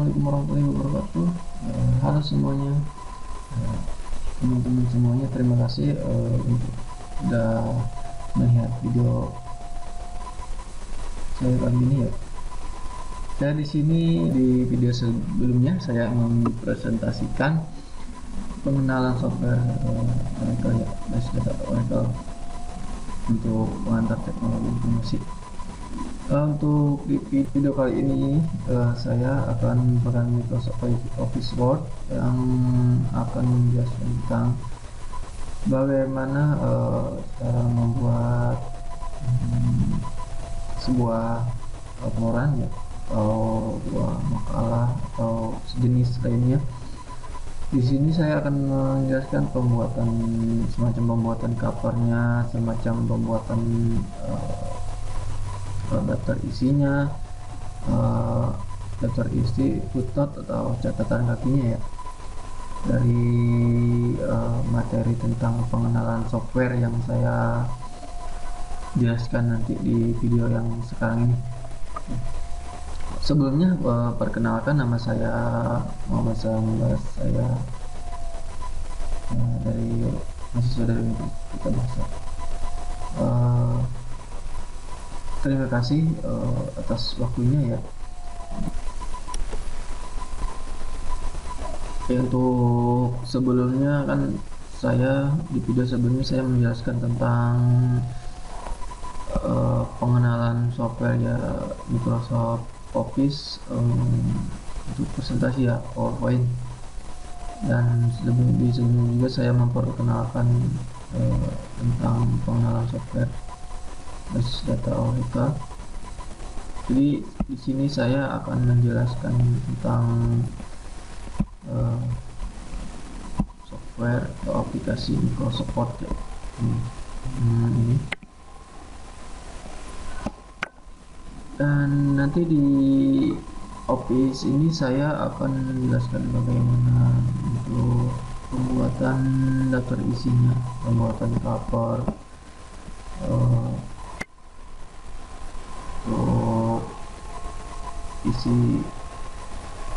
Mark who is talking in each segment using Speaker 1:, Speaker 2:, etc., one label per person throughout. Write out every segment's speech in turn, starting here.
Speaker 1: Assalamualaikum warahmatullahi wabarakatuh. Halo semuanya, teman-teman semuanya. Terima kasih untuk sudah melihat video saya kali ini ya. Saya di sini di video sebelumnya saya mempresentasikan pengenalan software Oracle ya, Base Data Oracle untuk pengantar teknologi informasi. Untuk di video kali ini saya akan menggunakan Microsoft Office Word yang akan menjelaskan tentang bagaimana cara membuat sebuah laporan ya, atau sebuah makalah atau sejenis lainnya. Di sini saya akan menjelaskan semacam pembuatan covernya, semacam pembuatan daftar isinya, daftar isi footnote atau catatan kakinya ya, dari materi tentang pengenalan software yang saya jelaskan nanti di video yang sekarang ini. Sebelumnya perkenalkan, nama saya Muhammad Sambas, saya dari mahasiswa dari Universitas Bahasa. Terima kasih atas waktunya ya. Untuk sebelumnya kan di video sebelumnya saya menjelaskan tentang pengenalan software ya Microsoft Office untuk presentasi ya, PowerPoint. Dan sebelumnya juga saya memperkenalkan tentang pengenalan software Base Data Oracle. Jadi di sini saya akan menjelaskan tentang software atau aplikasi Microsoft Word ya. Ini. Dan nanti di Office ini saya akan menjelaskan bagaimana untuk pembuatan daftar isinya, pembuatan cover, untuk isi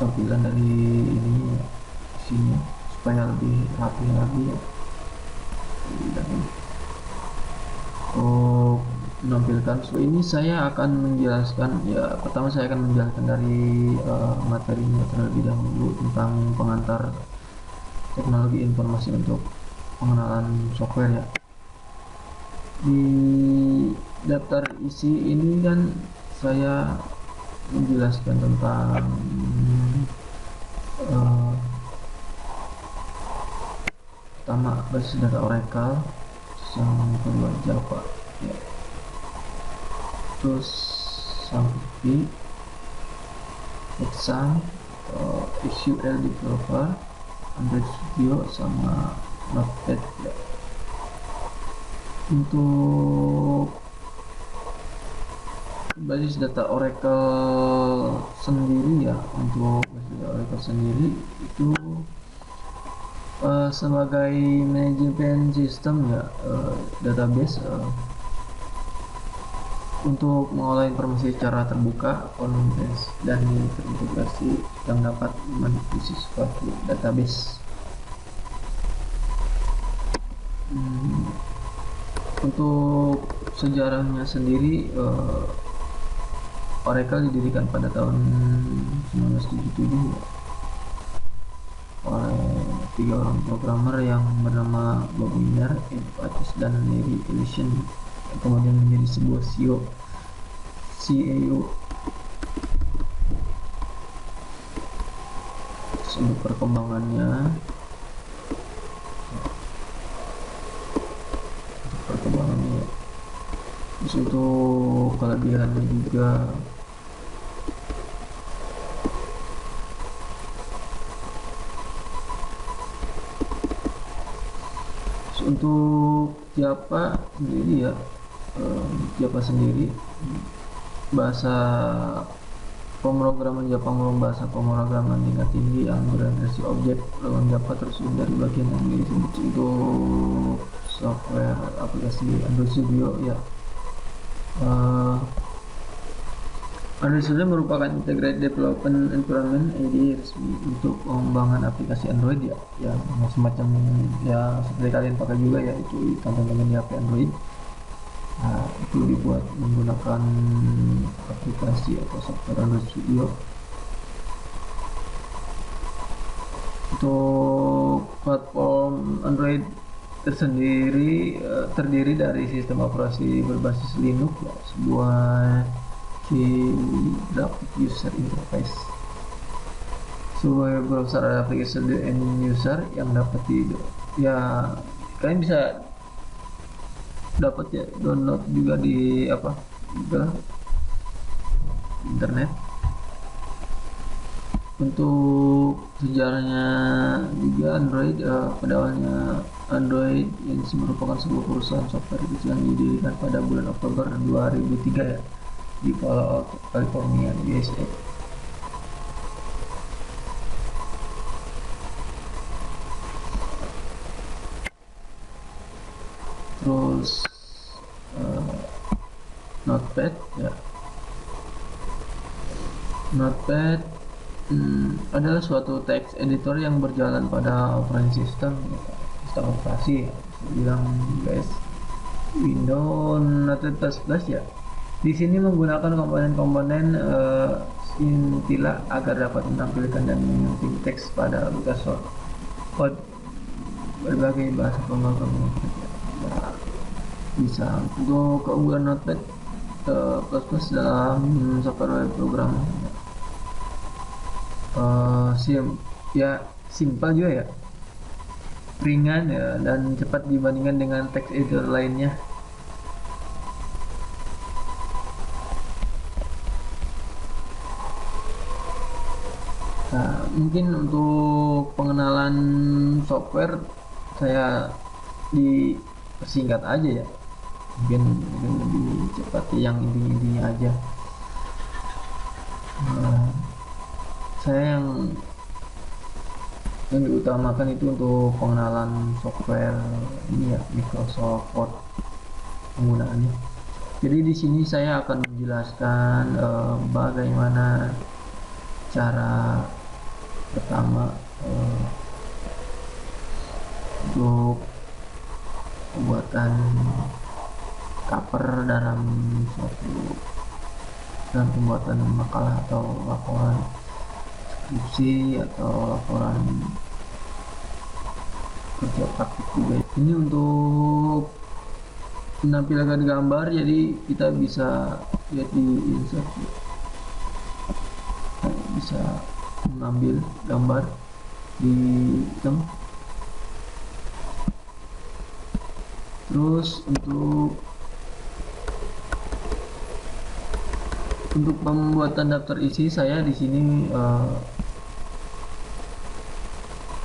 Speaker 1: tampilan dari ini isinya supaya lebih rapi lagi ya. Dan untuk menampilkan ini saya akan menjelaskan ya, pertama saya akan menjelaskan dari materinya terlebih dahulu tentang pengantar teknologi informasi untuk pengenalan software ya. Di daftar isi ini kan saya menjelaskan tentang pertama basis data Oracle, yang kedua Java ya, terus sampai Exam, SQL Developer, Android Studio, sama Notepad ya. Untuk basis data Oracle sendiri ya, untuk basis data Oracle sendiri itu sebagai manajemen sistem ya, database untuk mengolah informasi secara terbuka, anonimus, dan terintegrasi yang dapat mendiskusi suatu database. Untuk sejarahnya sendiri, Oracle didirikan pada tahun 1977 oleh 3 orang programmer yang bernama Bob Miner, Ed Patis, dan Larry Ellison, yang kemudian menjadi sebuah CEO. Untuk perkembangannya terus untuk kelebihannya juga untuk Java sendiri ya, Java sendiri bahasa pemrograman Java merupakan bahasa pemrograman tingkat tinggi yang berorientasi objek. Program Java tersusun dari bagian yang disebut untuk software aplikasi Android Studio ya. Android Studio merupakan integrated development environment IDE resmi untuk pengembangan aplikasi Android ya, yang semacam ya seperti kalian pakai juga ya, itu teman-teman di HP Android. Nah, itu dibuat menggunakan aplikasi atau software Android Studio. Untuk platform Android tersendiri terdiri dari sistem operasi berbasis Linux ya, sebuah graphic user interface, sebuah browser application end user yang dapat ya kalian bisa dapat ya download juga di apa juga internet. Untuk sejarahnya juga Android pada awalnya Android yang merupakan sebuah perusahaan software kecil yang didirikan pada bulan Oktober 2003 ya, di Palo Alto, California, USA. Terus Notepad ya, Notepad adalah suatu text editor yang berjalan pada operasi sistem operasi ya, bilang guys Windows Notepad plus ya. Di sini menggunakan komponen-komponen Scintilla agar dapat menampilkan dan menyunting teks pada bekas code berbagai bahasa pemrograman ya, bisa. Untuk keunggulan Notepad plus dalam software web program simpel juga ya, ringan ya, dan cepat dibandingkan dengan text editor lainnya. Nah, mungkin untuk pengenalan software saya disingkat aja ya, mungkin lebih cepat yang intinya aja. Saya yang diutamakan itu untuk pengenalan software ini ya, Microsoft Word penggunaannya. Jadi di sini saya akan menjelaskan bagaimana cara pertama untuk pembuatan cover dalam pembuatan makalah atau laporan skripsi atau laporan kerja praktik juga. Ini untuk menampilkan gambar, jadi kita bisa lihat di insert, bisa mengambil gambar di item. Terus untuk pembuatan daftar isi, saya di sini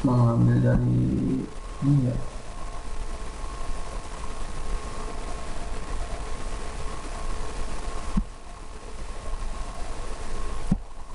Speaker 1: mengambil dari ini ya,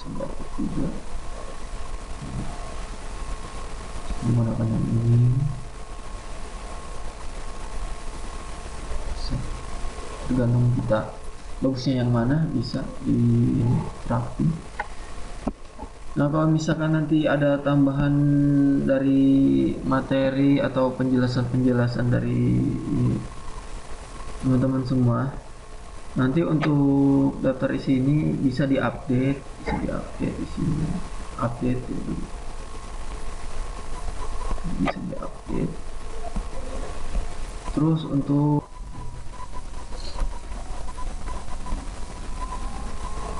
Speaker 1: sebagai juga menggunakan yang ini, tergantung kita bagusnya yang mana, bisa di drafting. Nah, kalau misalkan nanti ada tambahan dari materi atau penjelasan dari teman-teman semua, nanti untuk daftar isi ini bisa diupdate di sini, update gitu. Bisa diupdate. Terus untuk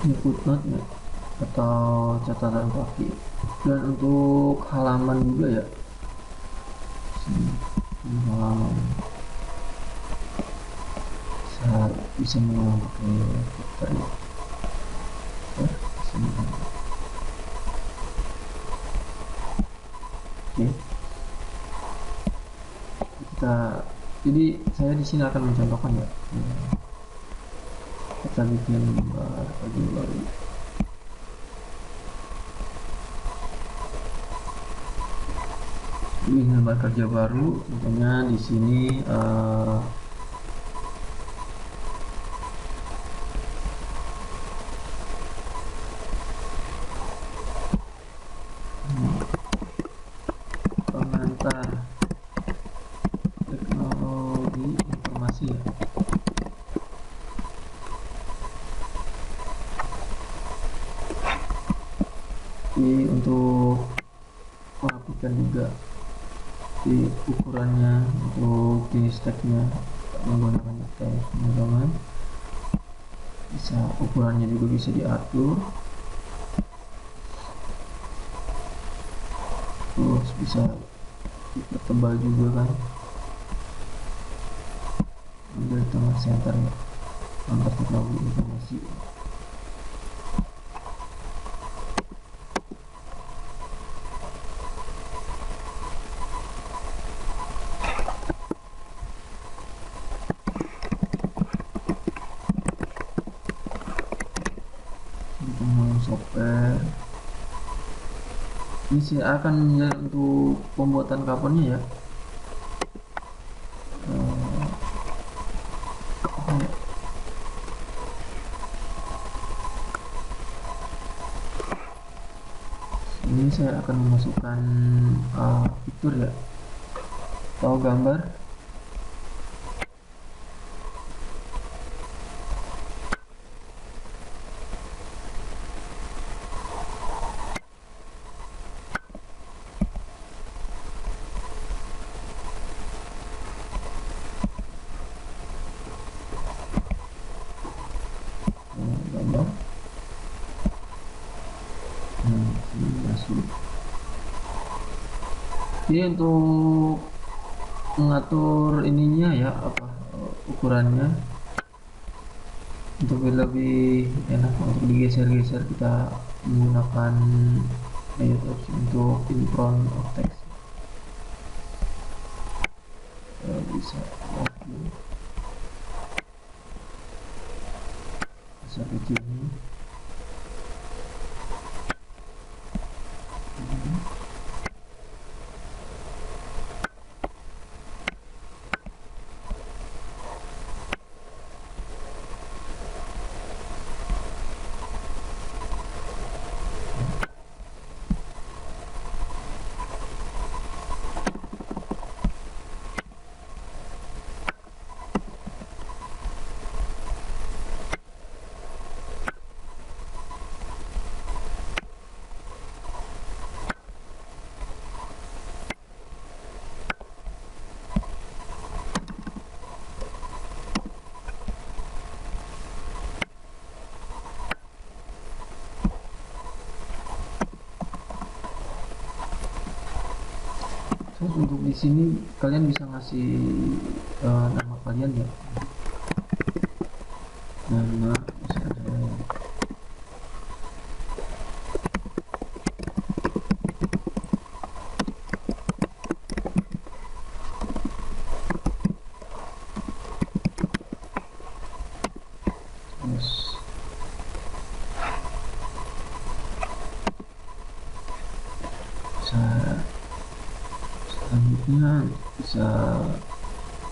Speaker 1: footnote ya, atau catatan kaki, dan untuk halaman juga ya, halaman bisa mengulang pakai vektor ya. Oke, jadi saya di sini akan mencontohkan ya, kita bikin bagi baru. Ini lembar kerja baru, tentunya di sini data, teknologi informasi ya. Jadi untuk merapikan juga di ukurannya untuk jenis tagnya menggunakan detail teman-teman, bisa ukurannya juga bisa diatur, terus bisa dipertebal juga kan, ambil tengah center ya, antar teknologi informasi. Software ini saya akan menjadi untuk pembuatan covernya ya. Ini saya akan memasukkan fitur ya atau gambar. Gambar. Ini masuk. Jadi untuk mengatur ininya ya, ukurannya untuk lebih enak untuk digeser-geser, kita menggunakan layout option untuk in front of text. Bisa kecil ini. Terus untuk di sini kalian bisa ngasih nama kalian ya, nama misalnya terus selanjutnya bisa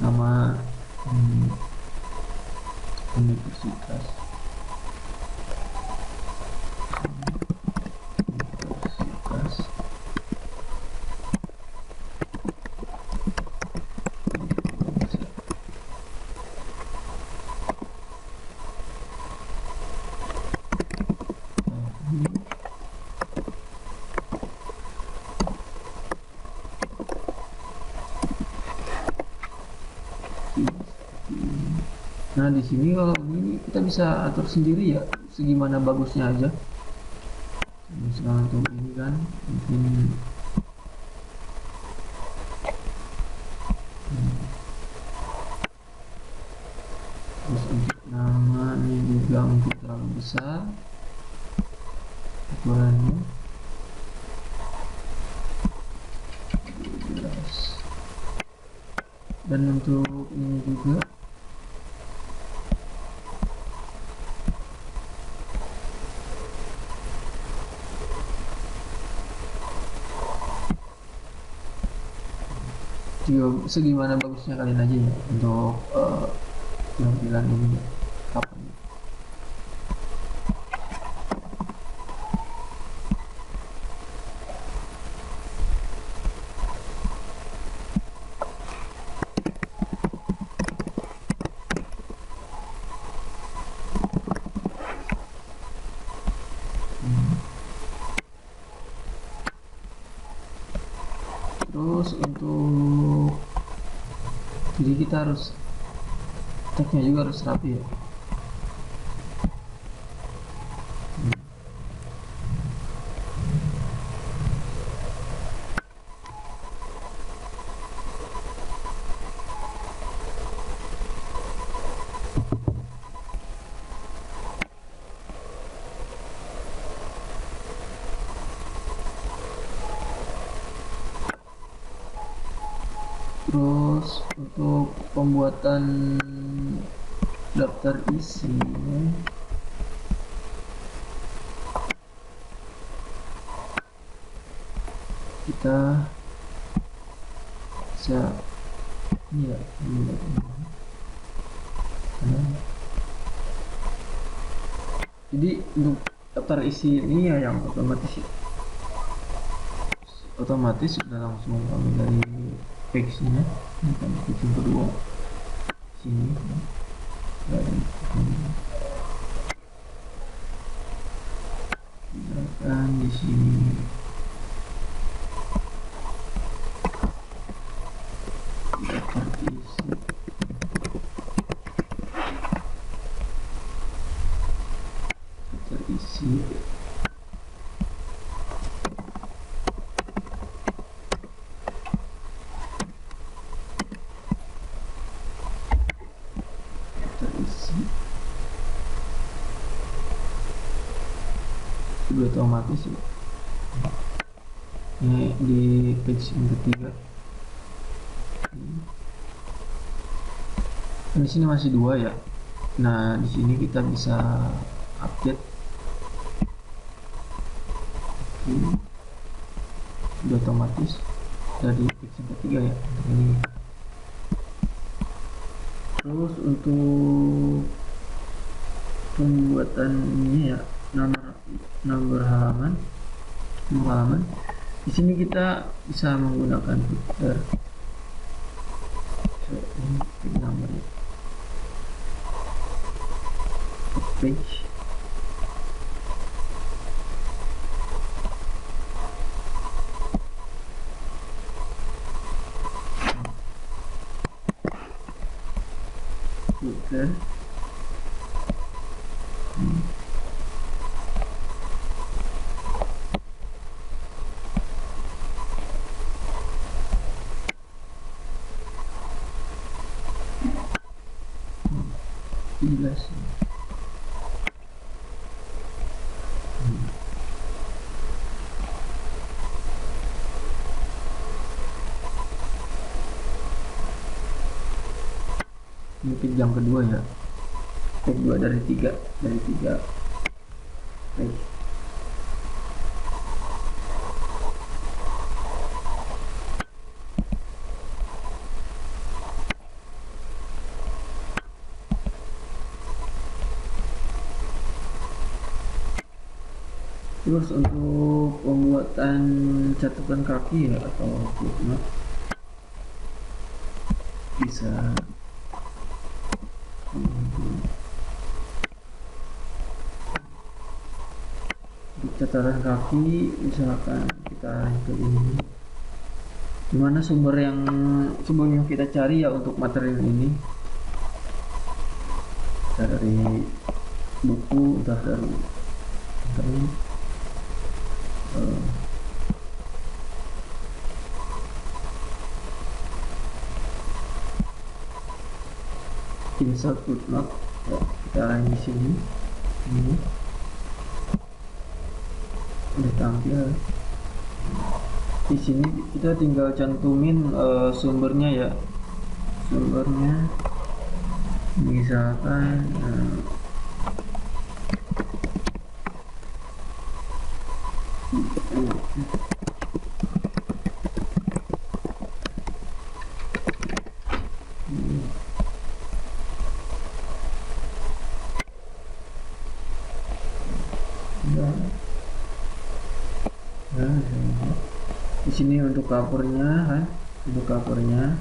Speaker 1: nama universitas. Nah di sini kalau ini kita bisa atur sendiri ya, segimana bagusnya aja. Misalnya untuk ini kan mungkin terus untuk namanya juga mungkin terlalu besar ukurannya. Dan untuk ini juga segimana bagusnya kalian aja ya untuk penampilan ini kapan. Terus untuk jadi kita harus catnya juga harus rapi ya. Terus untuk pembuatan daftar isi kita bisa ini ya, jadi untuk daftar isi ini ya yang otomatis sudah langsung ambil dari page nya, ini kan page yang kedua sini dan di sini daftar isi sudah otomatis ya. Ini di page yang ketiga. Di sini masih 2 ya. Nah, di sini kita bisa update. Sudah otomatis dari page yang ketiga ya. Ini. Terus untuk pembuatan ini ya, nomor halaman di sini kita bisa menggunakan footer. Ini nomornya page footer. Jelas. Ini page yang kedua ya, page 2 dari 3 page. Terus untuk pembuatan catatan kaki ya atau footnote bisa untuk catatan kaki misalkan kita ke ini, dimana sumber yang sebelumnya kita cari ya untuk materi ini, dari buku entah dari internet. Insert footnote ya, kita lain di sini. Ini udah tampil di sini, kita tinggal cantumin sumbernya ya, sumbernya misalkan di sini untuk covernya kan, untuk covernya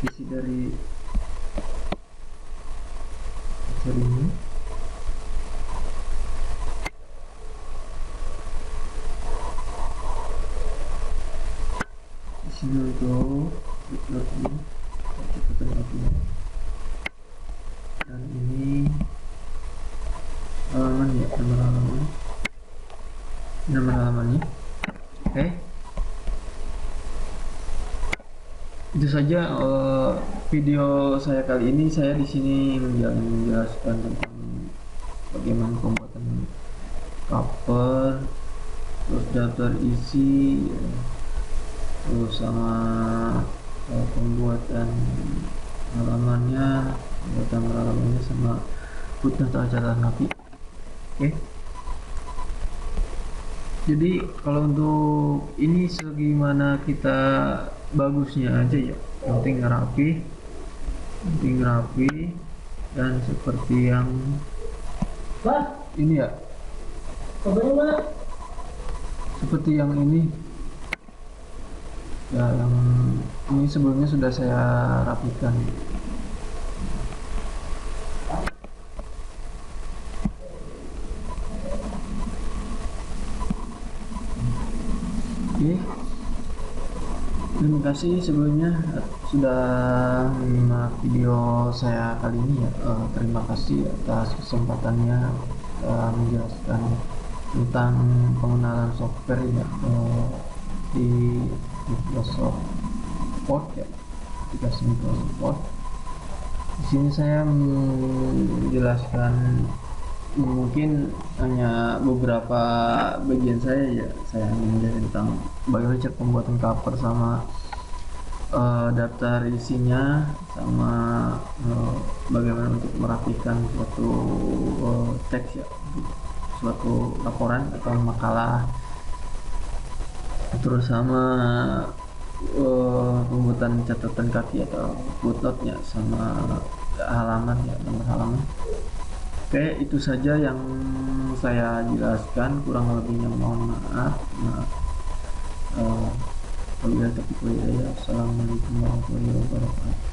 Speaker 1: isi dari materi ini. Di sini untuk login, catatan login, dan ini halaman ya, nomor halamannya. Oke, itu saja video saya kali ini. Saya di sini menjelaskan tentang bagaimana pembuatan cover, terus daftar isi, terus sama pembuatan halamannya, sama footnote atau catatan kaki. Oke. Jadi kalau untuk ini segimana kita bagusnya aja ya, penting rapi, dan seperti yang ini ya, seperti yang ini ya, yang ini sebelumnya sudah saya rapikan. Oke, terima kasih sebelumnya sudah menyimak video saya kali ini ya. Terima kasih atas kesempatannya menjelaskan tentang pengenalan software ya, di Microsoft Word ya, aplikasi Microsoft Word. Di sini saya menjelaskan mungkin hanya beberapa bagian saya ya. Saya menjelaskan tentang bagaimana cara pembuatan cover sama daftar isinya, sama bagaimana untuk merapikan suatu teks ya, suatu laporan atau makalah, terus sama pembuatan catatan kaki atau footnote ya, sama halaman ya, nomor halaman. Oke, itu saja yang saya jelaskan, kurang lebihnya mohon maaf. Wabillahi taufiq wal hidayah. Assalamualaikum warahmatullahi wabarakatuh.